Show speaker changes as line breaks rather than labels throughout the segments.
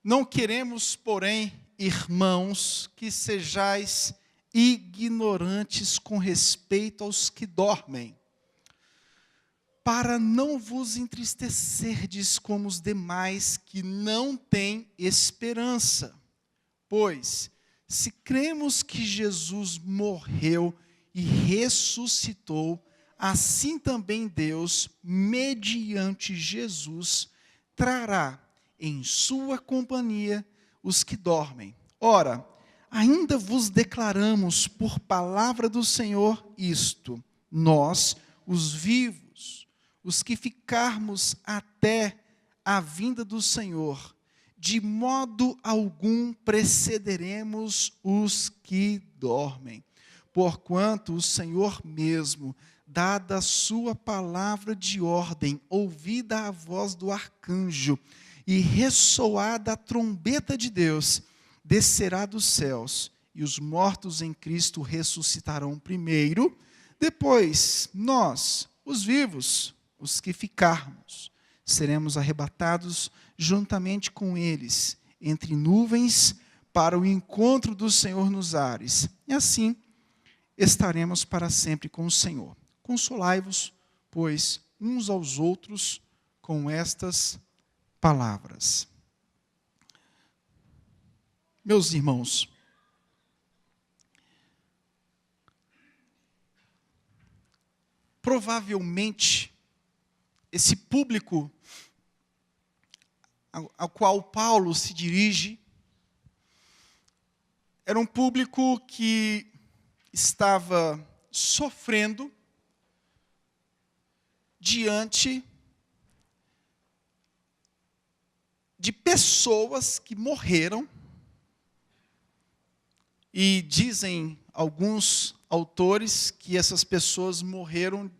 Não queremos, porém, irmãos, que sejais ignorantes com respeito aos que dormem, para não vos entristecerdes como os demais que não têm esperança. Pois, se cremos que Jesus morreu e ressuscitou, assim também Deus, mediante Jesus, trará em sua companhia os que dormem. Ora, ainda vos declaramos por palavra do Senhor isto: nós, os vivos, os que ficarmos até a vinda do Senhor, de modo algum precederemos os que dormem. Porquanto o Senhor mesmo, dada a sua palavra de ordem, ouvida a voz do arcanjo, e ressoada a trombeta de Deus, descerá dos céus, e os mortos em Cristo ressuscitarão primeiro. Depois, nós, os vivos, os que ficarmos, seremos arrebatados juntamente com eles, entre nuvens, para o encontro do Senhor nos ares. E assim, estaremos para sempre com o Senhor. Consolai-vos, pois, uns aos outros com estas palavras. Meus irmãos, provavelmente, esse público ao qual Paulo se dirige era um público que estava sofrendo diante de pessoas que morreram, e dizem alguns autores que essas pessoas morreram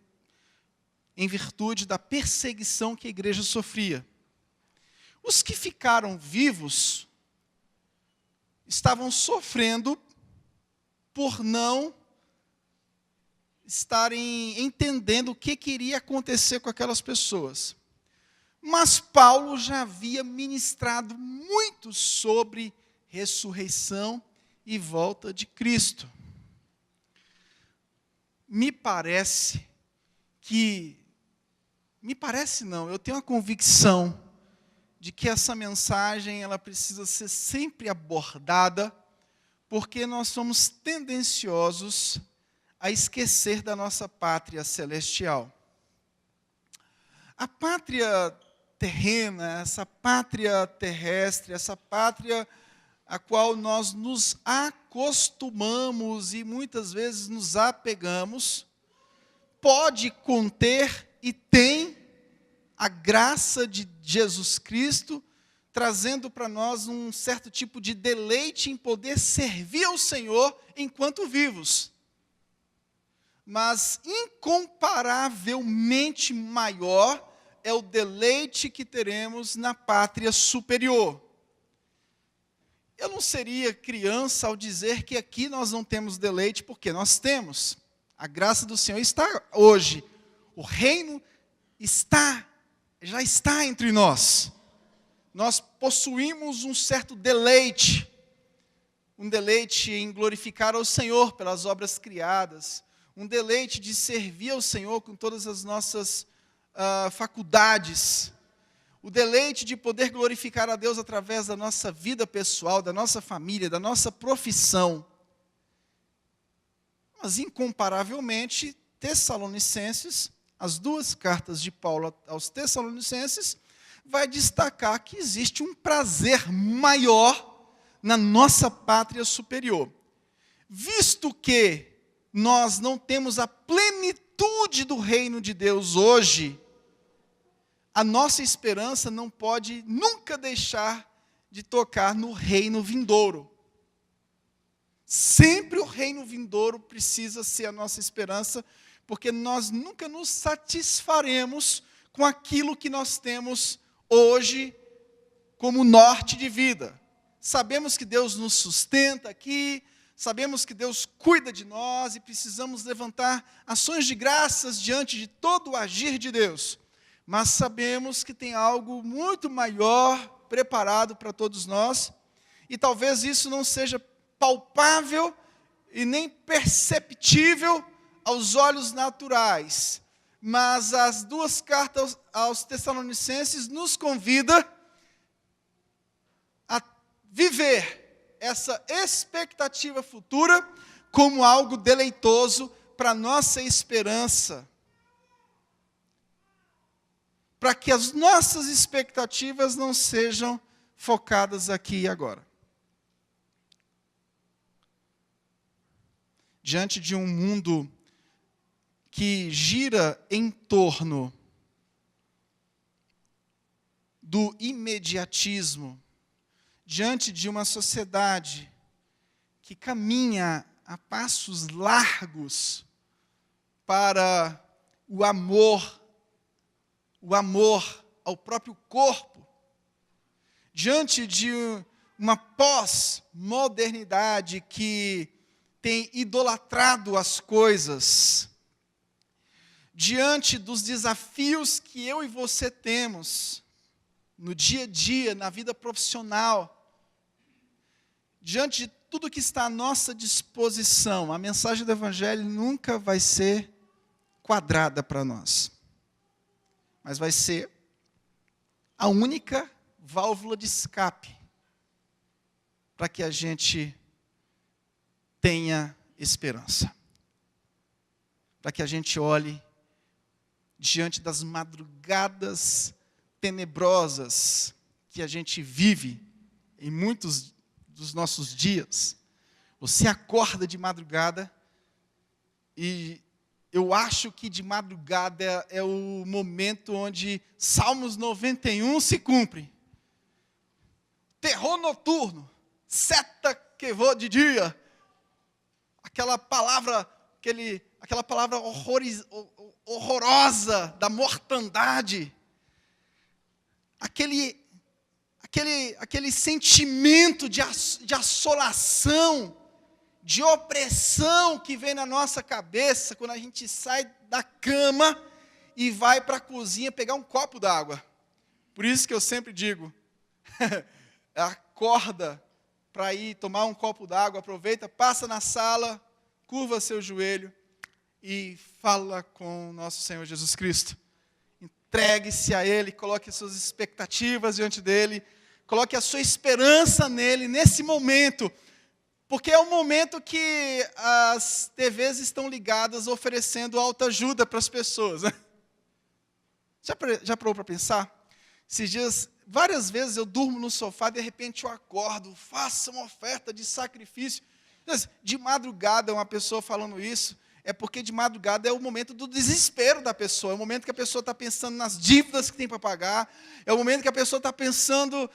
em virtude da perseguição que a igreja sofria. Os que ficaram vivos estavam sofrendo por não estarem entendendo o que iria acontecer com aquelas pessoas. Mas Paulo já havia ministrado muito sobre ressurreição e volta de Cristo. Eu tenho a convicção de que essa mensagem ela precisa ser sempre abordada, porque nós somos tendenciosos a esquecer da nossa pátria celestial. A pátria terrena, essa pátria terrestre, essa pátria a qual nós nos acostumamos e muitas vezes nos apegamos, pode conter e tem a graça de Jesus Cristo, trazendo para nós um certo tipo de deleite em poder servir ao Senhor enquanto vivos. Mas incomparavelmente maior é o deleite que teremos na pátria superior. Eu não seria criança ao dizer que aqui nós não temos deleite, porque nós temos. A graça do Senhor está hoje. O reino já está entre nós. Nós possuímos um certo deleite. Um deleite em glorificar ao Senhor pelas obras criadas. Um deleite de servir ao Senhor com todas as nossas faculdades. O deleite de poder glorificar a Deus através da nossa vida pessoal, da nossa família, da nossa profissão. Mas, incomparavelmente, Tessalonicenses, as duas cartas de Paulo aos Tessalonicenses, vai destacar que existe um prazer maior na nossa pátria superior. Visto que nós não temos a plenitude do reino de Deus hoje, a nossa esperança não pode nunca deixar de tocar no reino vindouro. Sempre o reino vindouro precisa ser a nossa esperança, porque nós nunca nos satisfaremos com aquilo que nós temos hoje como norte de vida. Sabemos que Deus nos sustenta aqui, sabemos que Deus cuida de nós e precisamos levantar ações de graças diante de todo o agir de Deus. Mas sabemos que tem algo muito maior preparado para todos nós, e talvez isso não seja palpável e nem perceptível aos olhos naturais, mas as duas cartas aos Tessalonicenses nos convidam a viver essa expectativa futura como algo deleitoso para a nossa esperança, para que as nossas expectativas não sejam focadas aqui e agora. Diante de um mundo que gira em torno do imediatismo, diante de uma sociedade que caminha a passos largos para o amor ao próprio corpo, diante de uma pós-modernidade que tem idolatrado as coisas, diante dos desafios que eu e você temos no dia a dia, na vida profissional, diante de tudo que está à nossa disposição, a mensagem do Evangelho nunca vai ser quadrada para nós, mas vai ser a única válvula de escape para que a gente tenha esperança, para que a gente olhe diante das madrugadas tenebrosas que a gente vive em muitos dos nossos dias. Você acorda de madrugada e eu acho que de madrugada é o momento onde Salmos 91 se cumpre. Terror noturno, seta que voa de dia. Aquela palavra horrorosa da mortandade. Aquele sentimento de assolação, de opressão que vem na nossa cabeça quando a gente sai da cama e vai para a cozinha pegar um copo d'água. Por isso que eu sempre digo, acorda para ir tomar um copo d'água, aproveita, passa na sala, curva seu joelho e fala com o nosso Senhor Jesus Cristo. Entregue-se a Ele, coloque as suas expectativas diante dEle, coloque a sua esperança nele, nesse momento, porque é o momento que as TVs estão ligadas oferecendo autoajuda para as pessoas. Né? Já parou para pensar? Esses dias, várias vezes eu durmo no sofá, de repente eu acordo, faço uma oferta de sacrifício. De madrugada, uma pessoa falando isso, é porque de madrugada é o momento do desespero da pessoa, é o momento que a pessoa está pensando nas dívidas que tem para pagar, é o momento que a pessoa está pensando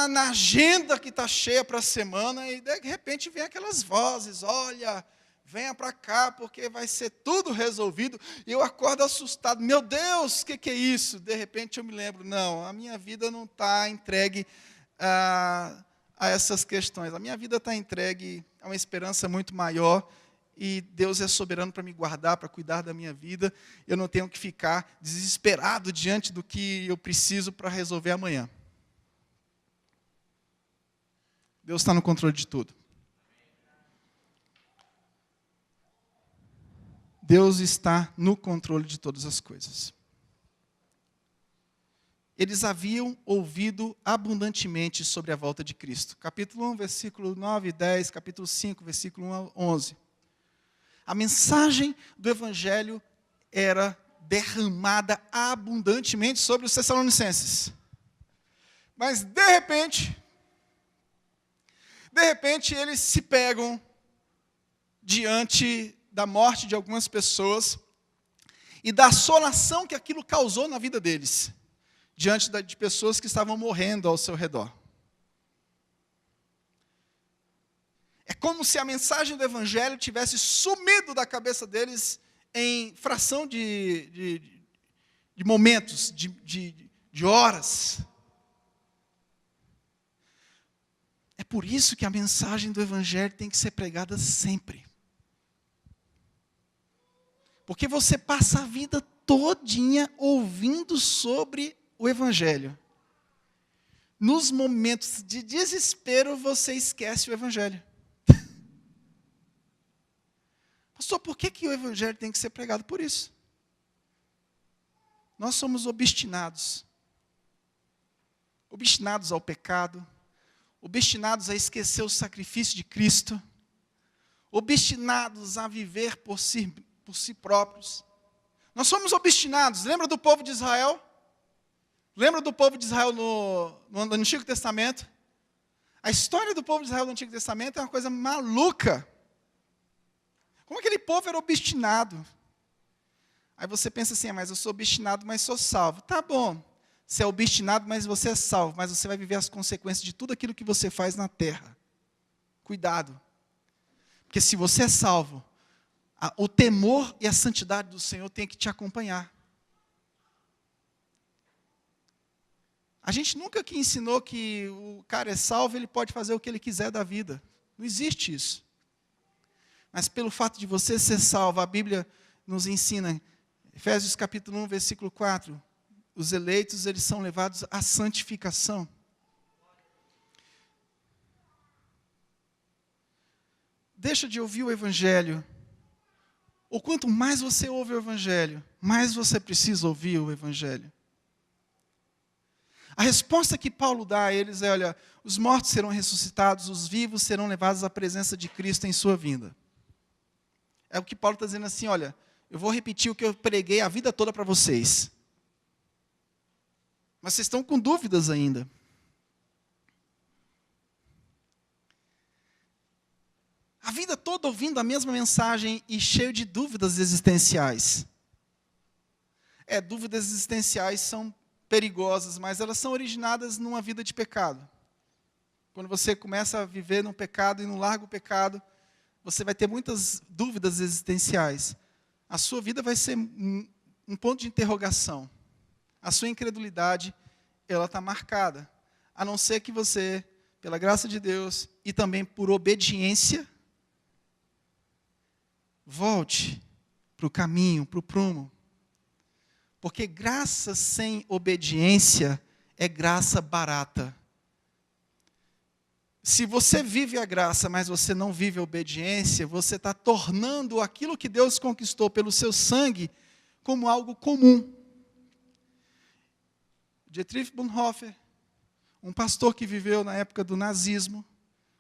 na agenda que está cheia para a semana, e de repente vem aquelas vozes, olha, venha para cá, porque vai ser tudo resolvido, e eu acordo assustado, meu Deus, o que é isso? De repente eu me lembro, não, a minha vida não está entregue a essas questões, a minha vida está entregue a uma esperança muito maior, e Deus é soberano para me guardar, para cuidar da minha vida. Eu não tenho que ficar desesperado diante do que eu preciso para resolver amanhã. Deus está no controle de tudo. Deus está no controle de todas as coisas. Eles haviam ouvido abundantemente sobre a volta de Cristo. Capítulo 1, versículo 9 e 10, capítulo 5, versículo 1 a 11. A mensagem do Evangelho era derramada abundantemente sobre os Tessalonicenses. Mas, de repente, eles se pegam diante da morte de algumas pessoas e da assolação que aquilo causou na vida deles, diante de pessoas que estavam morrendo ao seu redor. É como se a mensagem do Evangelho tivesse sumido da cabeça deles em fração de momentos, de horas. É por isso que a mensagem do Evangelho tem que ser pregada sempre. Porque você passa a vida todinha ouvindo sobre o Evangelho. nos momentos de desespero, você esquece o Evangelho. Pastor, por que o Evangelho tem que ser pregado? Por isso. Nós somos obstinados. Obstinados ao pecado. Obstinados a esquecer o sacrifício de Cristo. Obstinados a viver por si próprios. Nós somos obstinados. Lembra do povo de Israel? Lembra do povo de Israel no Antigo Testamento? A história do povo de Israel no Antigo Testamento é uma coisa maluca. Como aquele povo era obstinado. Aí você pensa assim, mas eu sou obstinado, mas sou salvo. Tá bom, você é obstinado, mas você é salvo. Mas você vai viver as consequências de tudo aquilo que você faz na terra. Cuidado. Porque se você é salvo, o temor e a santidade do Senhor tem que te acompanhar. A gente nunca aqui ensinou que o cara é salvo, ele pode fazer o que ele quiser da vida. Não existe isso. Mas pelo fato de você ser salvo, a Bíblia nos ensina, Efésios capítulo 1, versículo 4, os eleitos, eles são levados à santificação. Deixa de ouvir o Evangelho. Ou quanto mais você ouve o Evangelho, mais você precisa ouvir o Evangelho. A resposta que Paulo dá a eles é, olha, os mortos serão ressuscitados, os vivos serão levados à presença de Cristo em sua vinda. É o que Paulo está dizendo assim, olha, eu vou repetir o que eu preguei a vida toda para vocês. Mas vocês estão com dúvidas ainda. A vida toda ouvindo a mesma mensagem e cheio de dúvidas existenciais. Dúvidas existenciais são perigosas, mas elas são originadas numa vida de pecado. Quando você começa a viver no pecado e não larga o pecado, você vai ter muitas dúvidas existenciais. A sua vida vai ser um ponto de interrogação. A sua incredulidade, ela está marcada. A não ser que você, pela graça de Deus e também por obediência, volte para o caminho, para o prumo. Porque graça sem obediência é graça barata. Se você vive a graça, mas você não vive a obediência, você está tornando aquilo que Deus conquistou pelo seu sangue como algo comum. Dietrich Bonhoeffer, um pastor que viveu na época do nazismo,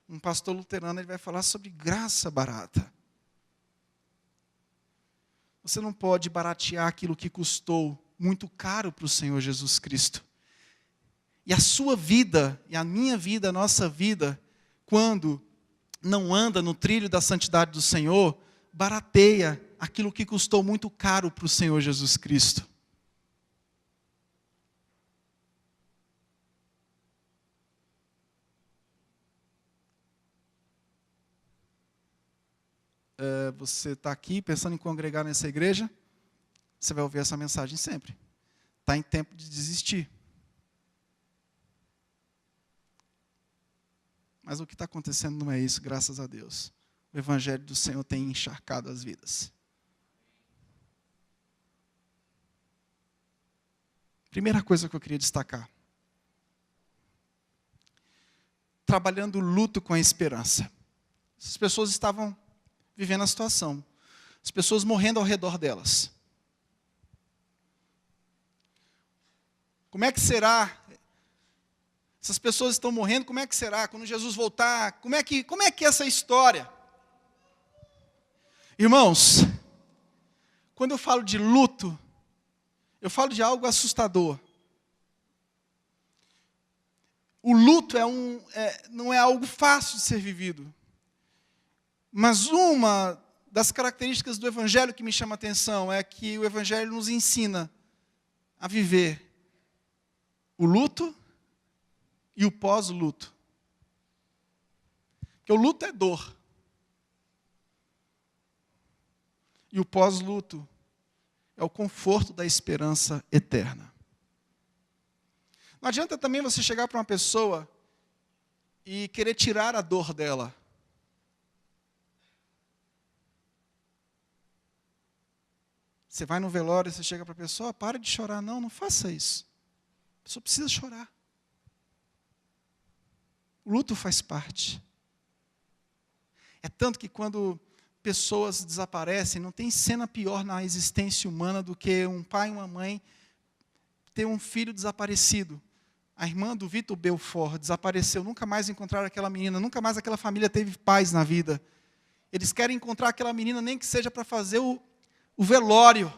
um pastor luterano, ele vai falar sobre graça barata. Você não pode baratear aquilo que custou muito caro para o Senhor Jesus Cristo. E a sua vida, e a minha vida, a nossa vida, quando não anda no trilho da santidade do Senhor, barateia aquilo que custou muito caro para o Senhor Jesus Cristo. Você está aqui pensando em congregar nessa igreja, você vai ouvir essa mensagem sempre. Está em tempo de desistir. Mas o que está acontecendo não é isso, graças a Deus. O Evangelho do Senhor tem encharcado as vidas. Primeira coisa que eu queria destacar. Trabalhando o luto com a esperança. As pessoas estavam vivendo a situação. As pessoas morrendo ao redor delas. Como é que será? Essas pessoas estão morrendo, como é que será? Quando Jesus voltar, como é que é essa história? Irmãos, quando eu falo de luto, eu falo de algo assustador. O luto não é algo fácil de ser vivido. Mas uma das características do Evangelho que me chama a atenção é que o Evangelho nos ensina a viver o luto e o pós-luto. Porque o luto é dor. E o pós-luto é o conforto da esperança eterna. Não adianta também você chegar para uma pessoa e querer tirar a dor dela. Você vai no velório e você chega para a pessoa, para de chorar. Não faça isso. A pessoa precisa chorar. O luto faz parte. É tanto que quando pessoas desaparecem, não tem cena pior na existência humana do que um pai e uma mãe ter um filho desaparecido. A irmã do Vitor Belfort desapareceu, nunca mais encontraram aquela menina, nunca mais aquela família teve paz na vida. Eles querem encontrar aquela menina, nem que seja para fazer o velório.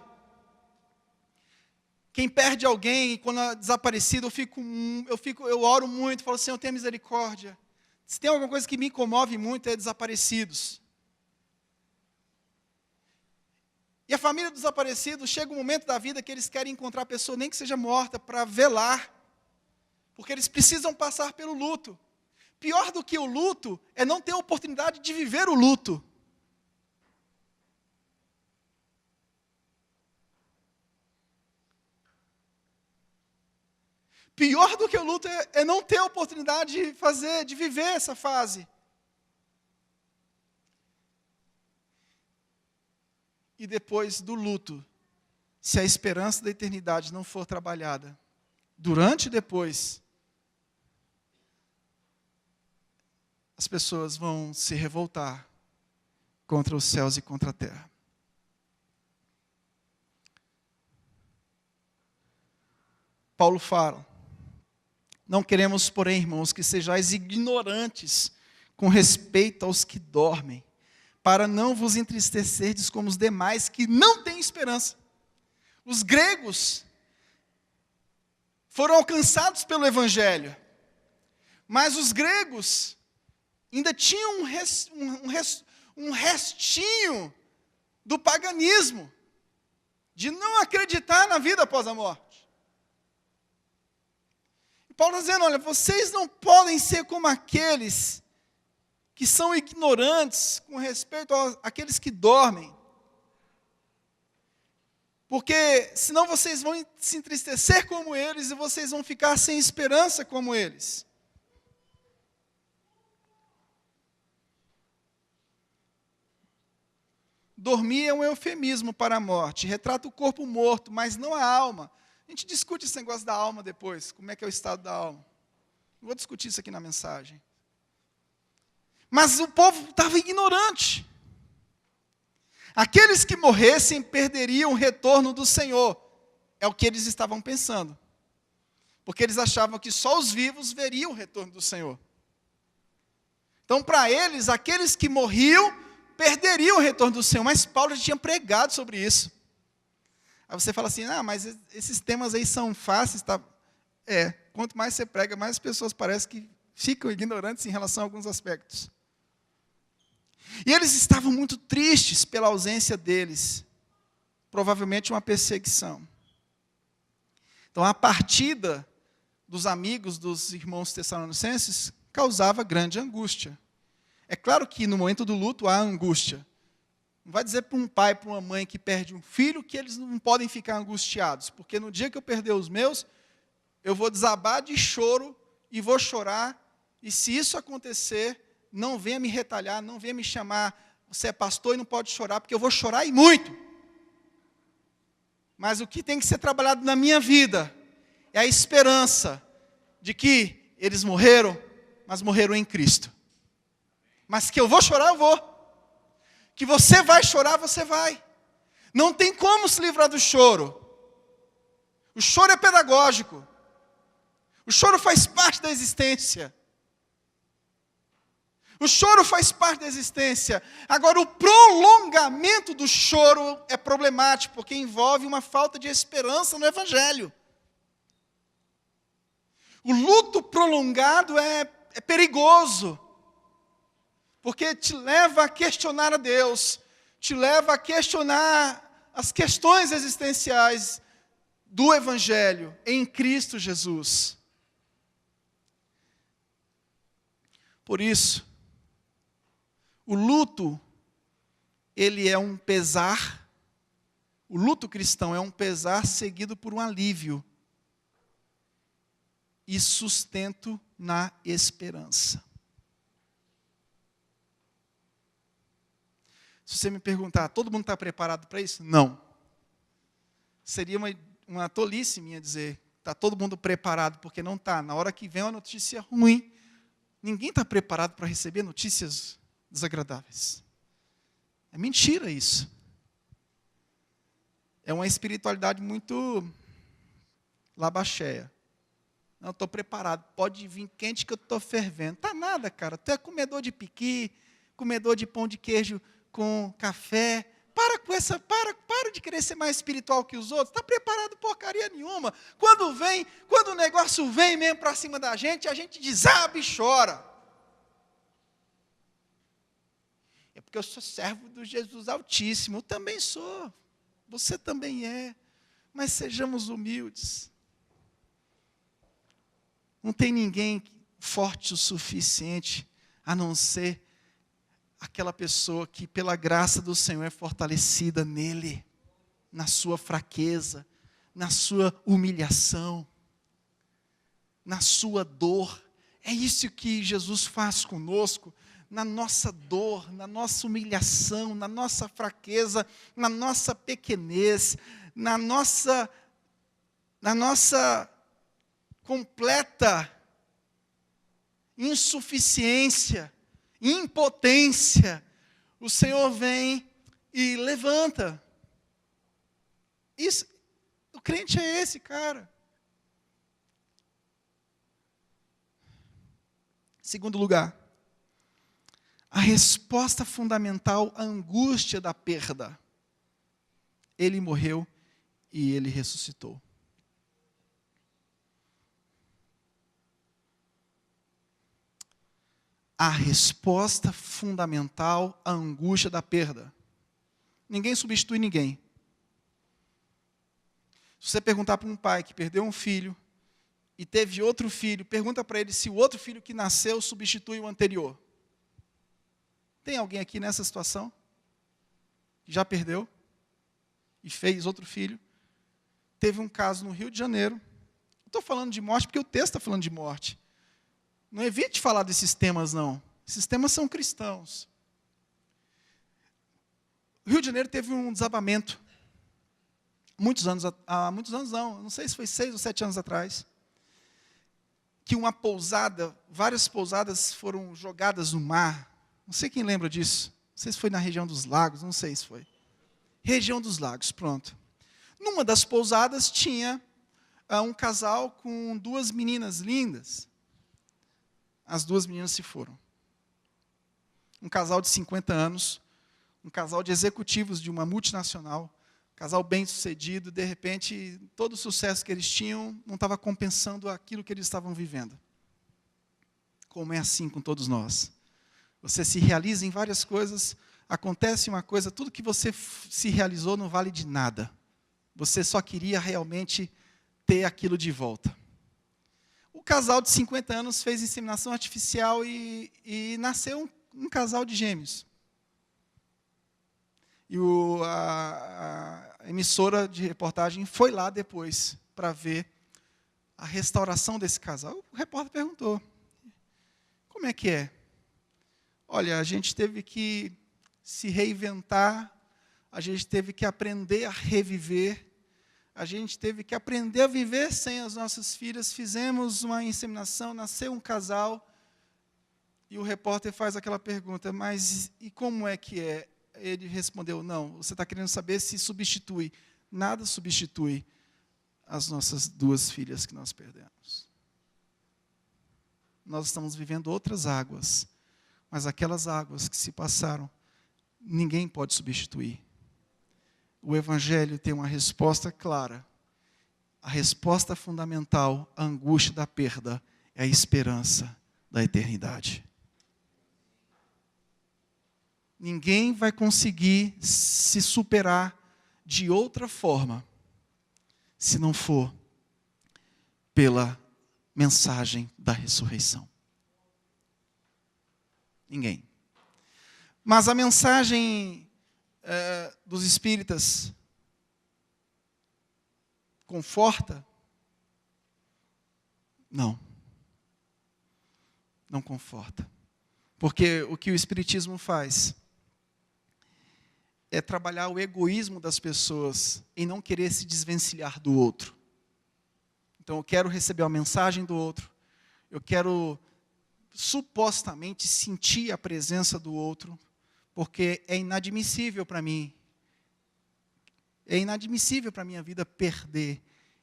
Quem perde alguém, quando é desaparecido, eu oro muito, falo, Senhor, tenha misericórdia. Se tem alguma coisa que me comove muito, é desaparecidos. E a família dos desaparecidos, chega um momento da vida que eles querem encontrar a pessoa, nem que seja morta, para velar. Porque eles precisam passar pelo luto. Pior do que o luto, é não ter a oportunidade de viver o luto. Pior do que o luto é não ter a oportunidade de viver essa fase. E depois do luto, se a esperança da eternidade não for trabalhada, durante e depois, as pessoas vão se revoltar contra os céus e contra a terra. Paulo fala, não queremos, porém, irmãos, que sejais ignorantes com respeito aos que dormem, para não vos entristecerdes como os demais que não têm esperança. Os gregos foram alcançados pelo Evangelho, mas os gregos ainda tinham um restinho do paganismo, de não acreditar na vida após a morte. E Paulo está dizendo, olha, vocês não podem ser como aqueles que são ignorantes com respeito àqueles que dormem. Porque senão vocês vão se entristecer como eles e vocês vão ficar sem esperança como eles. Dormir é um eufemismo para a morte, retrata o corpo morto, mas não a alma. A gente discute esse negócio da alma depois, como é que é o estado da alma. Não vou discutir isso aqui na mensagem. Mas o povo estava ignorante. Aqueles que morressem perderiam o retorno do Senhor. É o que eles estavam pensando. Porque eles achavam que só os vivos veriam o retorno do Senhor. Então, para eles, aqueles que morriam perderiam o retorno do Senhor. Mas Paulo já tinha pregado sobre isso. Aí você fala assim, mas esses temas aí são fáceis. Tá? Quanto mais você prega, mais as pessoas parecem que ficam ignorantes em relação a alguns aspectos. E eles estavam muito tristes pela ausência deles. Provavelmente uma perseguição. Então, a partida dos amigos dos irmãos tessalonicenses causava grande angústia. É claro que no momento do luto há angústia. Não vai dizer para um pai, para uma mãe que perde um filho que eles não podem ficar angustiados. Porque no dia que eu perder os meus, eu vou desabar de choro e vou chorar. E se isso acontecer, não venha me retalhar, não venha me chamar, você é pastor e não pode chorar, porque eu vou chorar e muito. Mas o que tem que ser trabalhado na minha vida é a esperança de que eles morreram, mas morreram em Cristo. Mas que eu vou chorar, eu vou. Que você vai chorar, você vai. Não tem como se livrar do choro. O choro é pedagógico. O choro faz parte da existência. O choro faz parte da existência. Agora, o prolongamento do choro é problemático, porque envolve uma falta de esperança no Evangelho. O luto prolongado é perigoso, porque te leva a questionar a Deus, te leva a questionar as questões existenciais do Evangelho em Cristo Jesus. Por isso, o luto, ele é um pesar, o luto cristão é um pesar seguido por um alívio e sustento na esperança. Se você me perguntar, todo mundo está preparado para isso? Não. Seria uma tolice minha dizer, está todo mundo preparado, porque não está. Na hora que vem uma notícia ruim, Ninguém está preparado para receber notícias desagradáveis. É mentira isso. É uma espiritualidade muito labacheia. Não, estou preparado, pode vir quente que eu estou fervendo. Tá nada, cara. Tu é comedor de piqui, comedor de pão de queijo com café. Para de querer ser mais espiritual que os outros. Está preparado porcaria nenhuma. Quando o negócio vem mesmo para cima da gente, a gente desaba e chora. É porque eu sou servo do Jesus Altíssimo. Eu também sou. Você também é. Mas sejamos humildes. Não tem ninguém forte o suficiente, a não ser aquela pessoa que, pela graça do Senhor, é fortalecida nele, na sua fraqueza, na sua humilhação, na sua dor. É isso que Jesus faz conosco, na nossa dor, na nossa humilhação, na nossa fraqueza, na nossa pequenez, na nossa completa insuficiência, impotência, o Senhor vem e levanta. Isso, o crente é esse, cara. Segundo lugar, a resposta fundamental à angústia da perda. Ele morreu e ele ressuscitou. A resposta fundamental à angústia da perda. Ninguém substitui ninguém. Se você perguntar para um pai que perdeu um filho e teve outro filho, pergunta para ele se o outro filho que nasceu substitui o anterior. Tem alguém aqui nessa situação? Que já perdeu e fez outro filho? Teve um caso no Rio de Janeiro. Estou falando de morte porque o texto está falando de morte. Não evite falar desses temas, não. Esses temas são cristãos. O Rio de Janeiro teve um desabamento. Há muitos anos não sei se foi 6 ou 7 anos atrás, que uma pousada, várias pousadas foram jogadas no mar. Não sei quem lembra disso. Não sei se foi na região dos lagos, não sei se foi. Região dos lagos, pronto. Numa das pousadas tinha um casal com 2 meninas lindas. As 2 meninas se foram. Um casal de 50 anos, um casal de executivos de uma multinacional, casal bem-sucedido, de repente, todo o sucesso que eles tinham não estava compensando aquilo que eles estavam vivendo. Como é assim com todos nós. Você se realiza em várias coisas, acontece uma coisa, tudo que você se realizou não vale de nada. Você só queria realmente ter aquilo de volta. O casal de 50 anos fez inseminação artificial e nasceu um casal de gêmeos. E a emissora de reportagem foi lá depois para ver a restauração desse casal. O repórter perguntou, como é que é? Olha, a gente teve que se reinventar, a gente teve que aprender a reviver, a gente teve que aprender a viver sem as nossas filhas, fizemos uma inseminação, nasceu um casal, e o repórter faz aquela pergunta, mas e como é que é? Ele respondeu, não, você está querendo saber se substitui. Nada substitui as nossas 2 filhas que nós perdemos. Nós estamos vivendo outras águas, mas aquelas águas que se passaram, ninguém pode substituir. O Evangelho tem uma resposta clara. A resposta fundamental à angústia da perda é a esperança da eternidade. Ninguém vai conseguir se superar de outra forma, se não for pela mensagem da ressurreição. Ninguém. Mas a mensagem dos espíritas conforta? Não. Não conforta. Porque o que o espiritismo faz é trabalhar o egoísmo das pessoas em não querer se desvencilhar do outro. Então eu quero receber a mensagem do outro, eu quero supostamente sentir a presença do outro, porque é inadmissível para mim, é inadmissível para a minha vida perder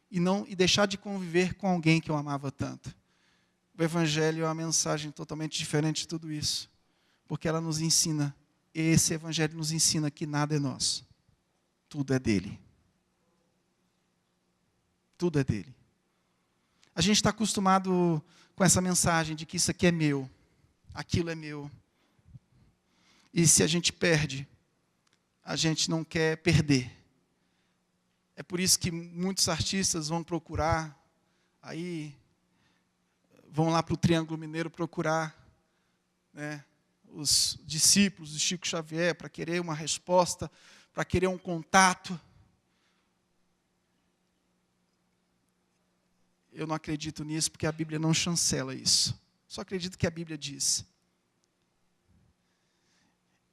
e deixar de conviver com alguém que eu amava tanto. O Evangelho é uma mensagem totalmente diferente de tudo isso, porque ela nos ensina, esse Evangelho nos ensina que nada é nosso, tudo é dele. Tudo é dele. A gente está acostumado com essa mensagem de que isso aqui é meu, aquilo é meu. E se a gente perde, a gente não quer perder. É por isso que muitos artistas vão procurar, aí vão lá para o Triângulo Mineiro procurar, né, os discípulos de Chico Xavier para querer uma resposta, para querer um contato. Eu não acredito nisso porque a Bíblia não chancela isso. Só acredito que a Bíblia diz.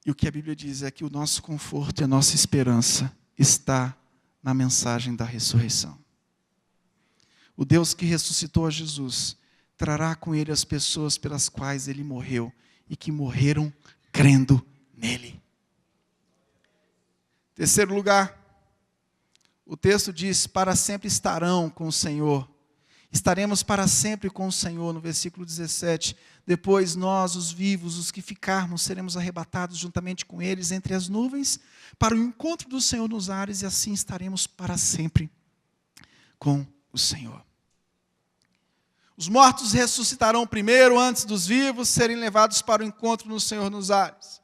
E o que a Bíblia diz é que o nosso conforto e a nossa esperança está na mensagem da ressurreição. O Deus que ressuscitou a Jesus trará com ele as pessoas pelas quais ele morreu e que morreram crendo nele. Terceiro lugar, o texto diz: para sempre estarão com o Senhor. Estaremos para sempre com o Senhor, no versículo 17. Depois nós, os vivos, os que ficarmos, seremos arrebatados juntamente com eles entre as nuvens, para o encontro do Senhor nos ares, e assim estaremos para sempre com o Senhor. Os mortos ressuscitarão primeiro, antes dos vivos serem levados para o encontro do Senhor nos ares.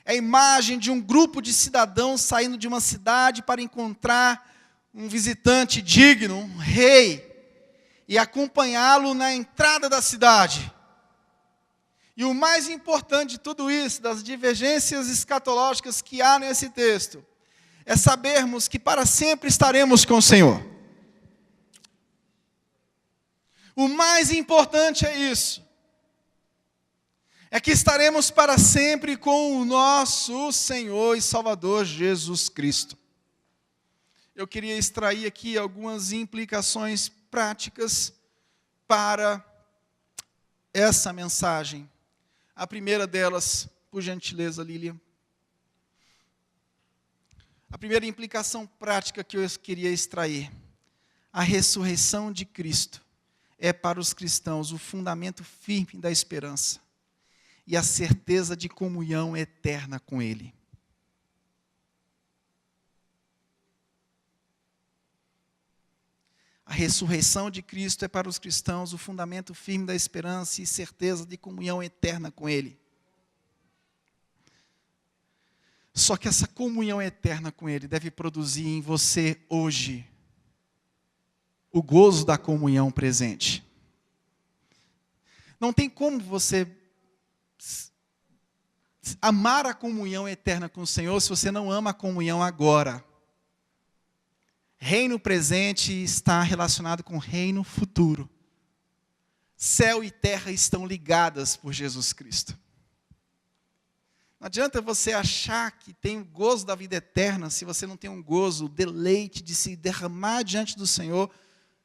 É a imagem de um grupo de cidadãos saindo de uma cidade para encontrar um visitante digno, um rei, e acompanhá-lo na entrada da cidade. E o mais importante de tudo isso, das divergências escatológicas que há nesse texto, é sabermos que para sempre estaremos com o Senhor. O mais importante é isso. É que estaremos para sempre com o nosso Senhor e Salvador Jesus Cristo. Eu queria extrair aqui algumas implicações práticas para essa mensagem. A primeira delas, por gentileza, Lília. A primeira implicação prática que eu queria extrair: a ressurreição de Cristo é para os cristãos o fundamento firme da esperança e a certeza de comunhão eterna com Ele. A ressurreição de Cristo é para os cristãos o fundamento firme da esperança e certeza de comunhão eterna com Ele. Só que essa comunhão eterna com Ele deve produzir em você hoje o gozo da comunhão presente. Não tem como você amar a comunhão eterna com o Senhor se você não ama a comunhão agora. Reino presente está relacionado com reino futuro. Céu e terra estão ligadas por Jesus Cristo. Não adianta você achar que tem o gozo da vida eterna se você não tem um gozo, o deleite de se derramar diante do Senhor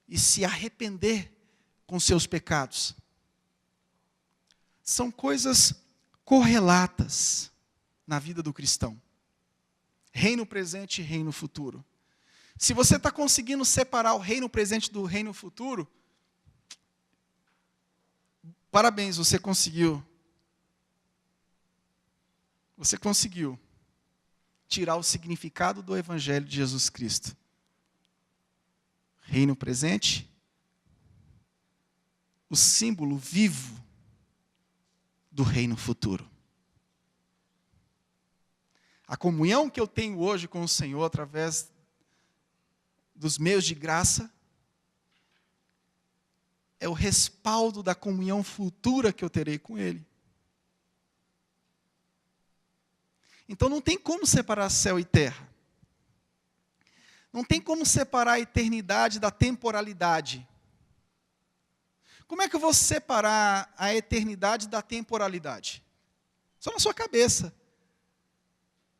e se arrepender com seus pecados. São coisas correlatas na vida do cristão. Reino presente e reino futuro. Se você está conseguindo separar o reino presente do reino futuro, parabéns, você conseguiu. Você conseguiu tirar o significado do Evangelho de Jesus Cristo. Reino presente, o símbolo vivo do reino futuro. A comunhão que eu tenho hoje com o Senhor através dos meios de graça é o respaldo da comunhão futura que eu terei com Ele. Então não tem como separar céu e terra. Não tem como separar a eternidade da temporalidade. Como é que eu vou separar a eternidade da temporalidade? Só na sua cabeça.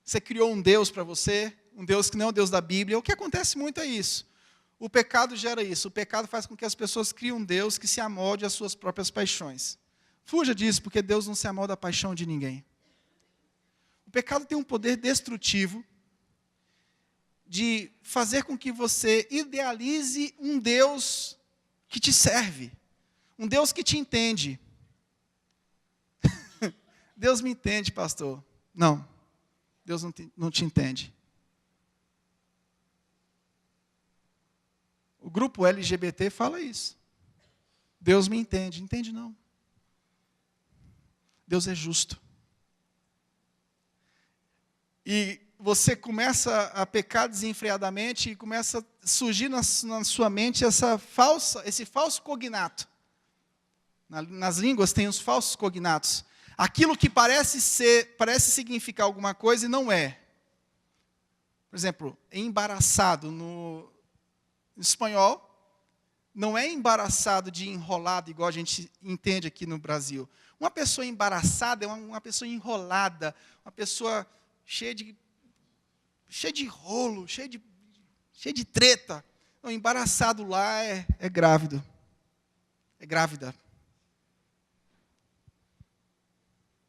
Você criou um Deus para você, um Deus que não é o Deus da Bíblia. O que acontece muito é isso. O pecado gera isso. O pecado faz com que as pessoas criem um Deus que se amolde às suas próprias paixões. Fuja disso, porque Deus não se amolda à paixão de ninguém. O pecado tem um poder destrutivo de fazer com que você idealize um Deus que te serve, um Deus que te entende. Deus me entende, pastor. Não, Deus não te entende. O grupo LGBT fala isso. Deus me entende. Entende não. Deus é justo. E você começa a pecar desenfreadamente e começa a surgir na sua mente esse falso cognato. Nas línguas tem os falsos cognatos. Aquilo que parece significar alguma coisa e não é. Por exemplo, embaraçado no espanhol, não é embaraçado de enrolado, igual a gente entende aqui no Brasil. Uma pessoa embaraçada é uma pessoa enrolada, uma pessoa cheia de rolo, cheia de treta. Não, embaraçado lá é grávido. É grávida.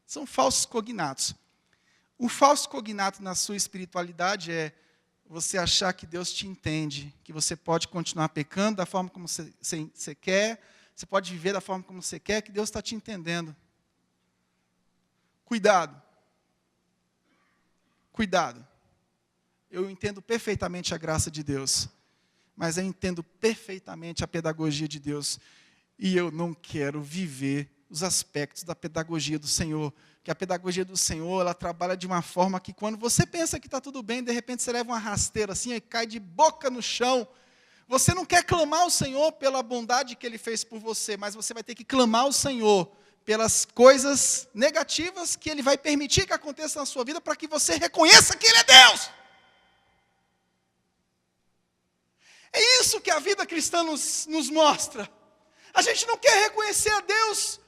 São falsos cognatos. O falso cognato na sua espiritualidade é você achar que Deus te entende, que você pode continuar pecando da forma como você quer, você pode viver da forma como você quer, que Deus está te entendendo. Cuidado. Cuidado. Eu entendo perfeitamente a graça de Deus, mas eu entendo perfeitamente a pedagogia de Deus, e eu não quero viver os aspectos da pedagogia do Senhor, que a pedagogia do Senhor, ela trabalha de uma forma que quando você pensa que está tudo bem, de repente você leva uma rasteira assim e cai de boca no chão. Você não quer clamar ao Senhor pela bondade que Ele fez por você, mas você vai ter que clamar ao Senhor pelas coisas negativas que Ele vai permitir que aconteça na sua vida para que você reconheça que Ele é Deus. É isso que a vida cristã nos mostra. A gente não quer reconhecer a Deus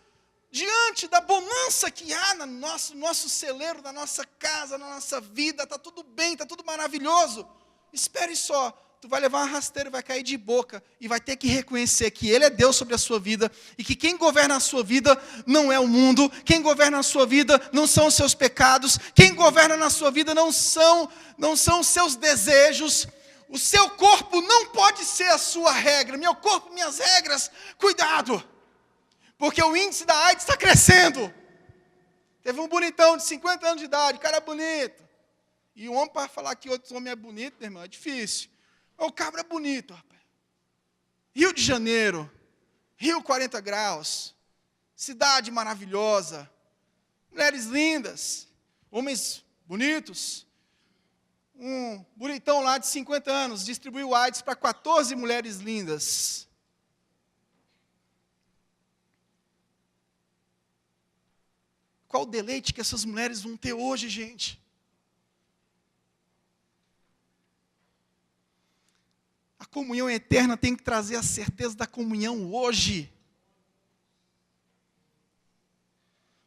diante da bonança que há no nosso celeiro, na nossa casa, na nossa vida. Está tudo bem, está tudo maravilhoso. Espere só, tu vai levar uma rasteira, vai cair de boca e vai ter que reconhecer que Ele é Deus sobre a sua vida e que quem governa a sua vida não é o mundo, quem governa a sua vida não são os seus pecados, quem governa na sua vida não são os seus desejos. O seu corpo não pode ser a sua regra. Meu corpo, minhas regras. Cuidado. Porque o índice da AIDS está crescendo. Teve um bonitão de 50 anos de idade, cara bonito. E o homem, para falar que outro homem é bonito, meu irmão, é difícil. O cabra é bonito, rapaz. Rio de Janeiro, Rio 40 graus, cidade maravilhosa, mulheres lindas, homens bonitos. Um bonitão lá de 50 anos distribuiu AIDS para 14 mulheres lindas. Qual o deleite que essas mulheres vão ter hoje, gente? A comunhão eterna tem que trazer a certeza da comunhão hoje.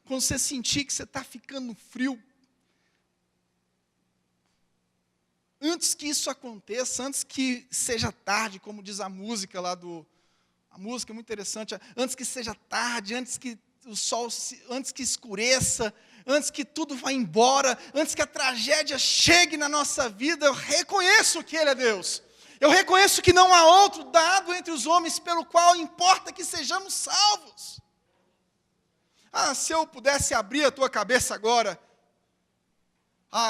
Quando você sentir que você está ficando frio, antes que isso aconteça, antes que seja tarde, como diz a música lá a música é muito interessante, antes que seja tarde, antes que o sol, antes que escureça, antes que tudo vá embora, antes que a tragédia chegue na nossa vida, eu reconheço que Ele é Deus. Eu reconheço que não há outro dado entre os homens pelo qual importa que sejamos salvos. Se eu pudesse abrir a tua cabeça agora,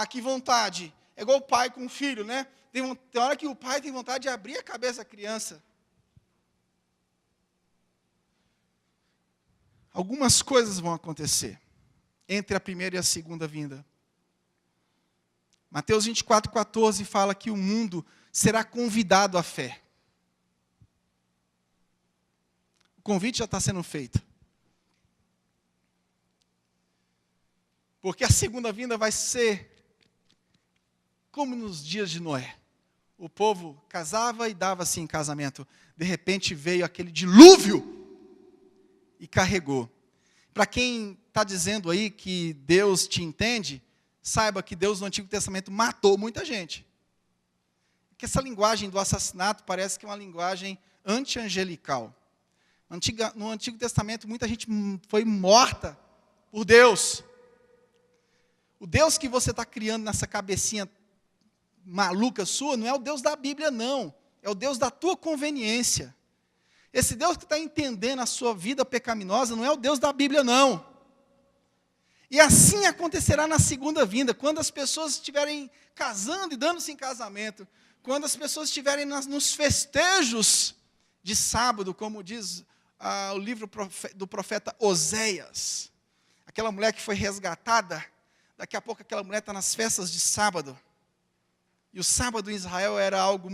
que vontade. É igual o pai com o filho, né? Tem hora que o pai tem vontade de abrir a cabeça da criança. Algumas coisas vão acontecer entre a primeira e a segunda vinda. Mateus 24:14 fala que o mundo será convidado à fé. O convite já está sendo feito. Porque a segunda vinda vai ser como nos dias de Noé. O povo casava e dava-se em casamento. De repente veio aquele dilúvio e carregou. Para quem está dizendo aí que Deus te entende, saiba que Deus no Antigo Testamento matou muita gente. Porque essa linguagem do assassinato parece que é uma linguagem anti-angelical. No Antigo Testamento, muita gente foi morta por Deus. O Deus que você está criando nessa cabecinha maluca sua, não é o Deus da Bíblia, não. É o Deus da tua conveniência. Esse Deus que está entendendo a sua vida pecaminosa, não é o Deus da Bíblia, não. E assim acontecerá na segunda vinda, quando as pessoas estiverem casando e dando-se em casamento, quando as pessoas estiverem nos festejos de sábado, como diz o livro do profeta Oséias. Aquela mulher que foi resgatada, daqui a pouco aquela mulher está nas festas de sábado. E o sábado em Israel era algo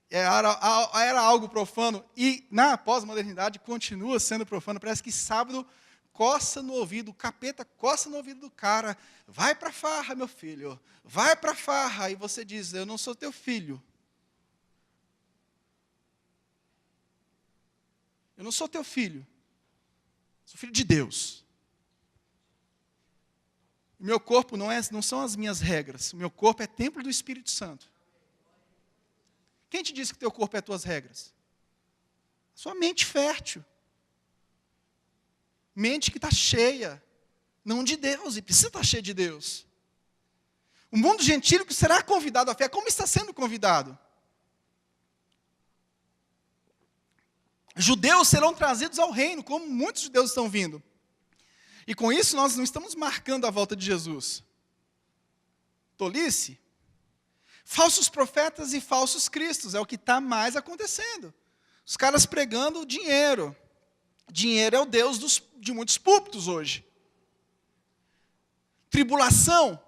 era algo profano, e na pós-modernidade continua sendo profano. Parece que sábado coça no ouvido, o capeta coça no ouvido do cara, vai para a farra, meu filho, vai para a farra, e você diz, eu não sou teu filho. Eu não sou teu filho, sou filho de Deus. O meu corpo não são as minhas regras, o meu corpo é templo do Espírito Santo. Quem te disse que teu corpo é as tuas regras? Sua mente fértil. Mente que está cheia, não de Deus, e precisa estar cheia de Deus. O mundo gentílico será convidado à fé, como está sendo convidado? Judeus serão trazidos ao reino, como muitos judeus estão vindo. E com isso nós não estamos marcando a volta de Jesus. Tolice? Falsos profetas e falsos cristos, é o que está mais acontecendo. Os caras pregando dinheiro. Dinheiro é o Deus de muitos púlpitos hoje. Tribulação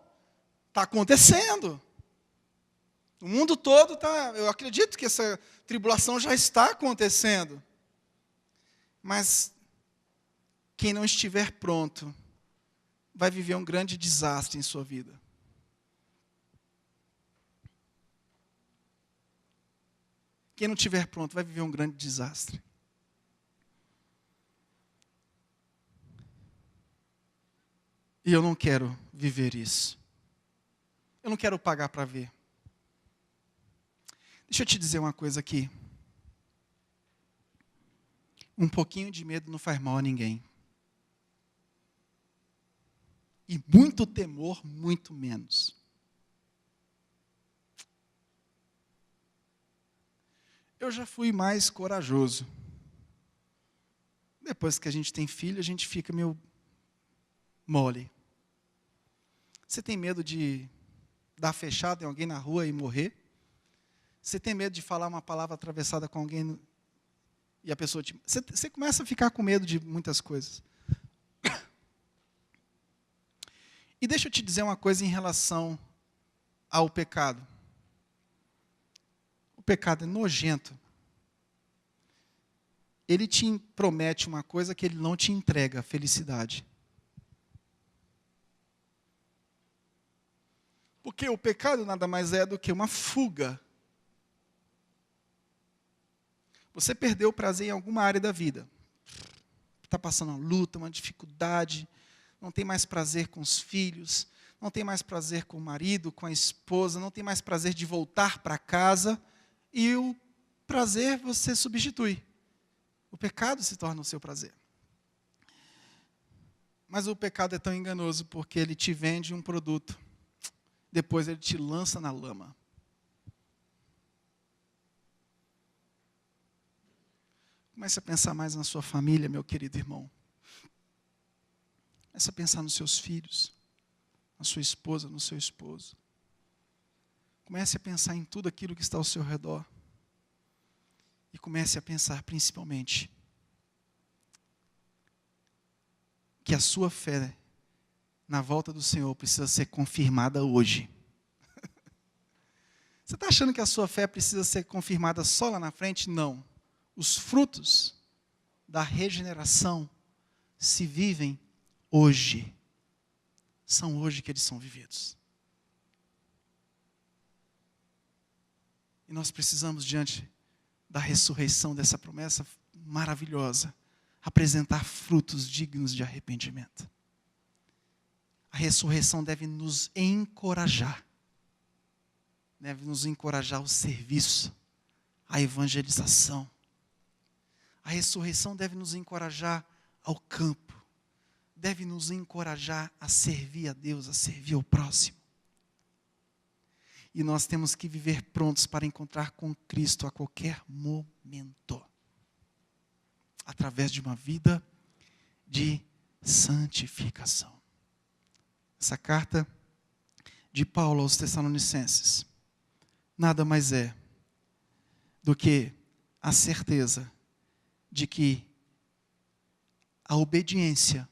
está acontecendo. O mundo todo está. Eu acredito que essa tribulação já está acontecendo. Mas quem não estiver pronto vai viver um grande desastre em sua vida. Quem não estiver pronto vai viver um grande desastre. E eu não quero viver isso. Eu não quero pagar para ver. Deixa eu te dizer uma coisa aqui. Um pouquinho de medo não faz mal a ninguém. E muito temor, muito menos. Eu já fui mais corajoso. Depois que a gente tem filho, a gente fica meio mole. Você tem medo de dar fechada em alguém na rua e morrer? Você tem medo de falar uma palavra atravessada com alguém e a pessoa te... Você começa a ficar com medo de muitas coisas. E deixa eu te dizer uma coisa em relação ao pecado. O pecado é nojento. Ele te promete uma coisa que ele não te entrega, a felicidade. Porque o pecado nada mais é do que uma fuga. Você perdeu o prazer em alguma área da vida. Está passando uma luta, uma dificuldade, não tem mais prazer com os filhos, não tem mais prazer com o marido, com a esposa, não tem mais prazer de voltar para casa, e o prazer você substitui. O pecado se torna o seu prazer. Mas o pecado é tão enganoso porque ele te vende um produto, depois ele te lança na lama. Comece a pensar mais na sua família, meu querido irmão. Comece a pensar nos seus filhos, na sua esposa, no seu esposo. Comece a pensar em tudo aquilo que está ao seu redor. E comece a pensar principalmente que a sua fé na volta do Senhor precisa ser confirmada hoje. Você está achando que a sua fé precisa ser confirmada só lá na frente? Não. Os frutos da regeneração se vivem hoje. São hoje que eles são vividos. E nós precisamos, diante da ressurreição dessa promessa maravilhosa, apresentar frutos dignos de arrependimento. A ressurreição deve nos encorajar. Deve nos encorajar ao serviço, à evangelização, A ressurreição deve nos encorajar ao campo, deve nos encorajar a servir a Deus, a servir ao próximo. E nós temos que viver prontos para encontrar com Cristo a qualquer momento, através de uma vida de santificação. Essa carta de Paulo aos Tessalonicenses nada mais é do que a certeza de que a obediência,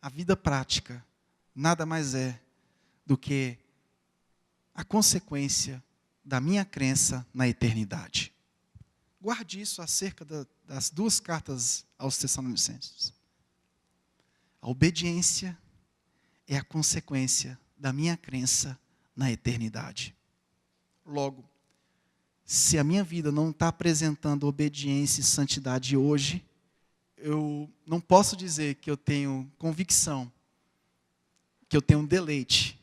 a vida prática, nada mais é do que a consequência da minha crença na eternidade. Guarde isso acerca das duas cartas aos Tessalonicenses. A obediência é a consequência da minha crença na eternidade. Logo, se a minha vida não está apresentando obediência e santidade hoje, eu não posso dizer que eu tenho convicção, que eu tenho deleite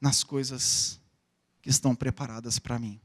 nas coisas que estão preparadas para mim.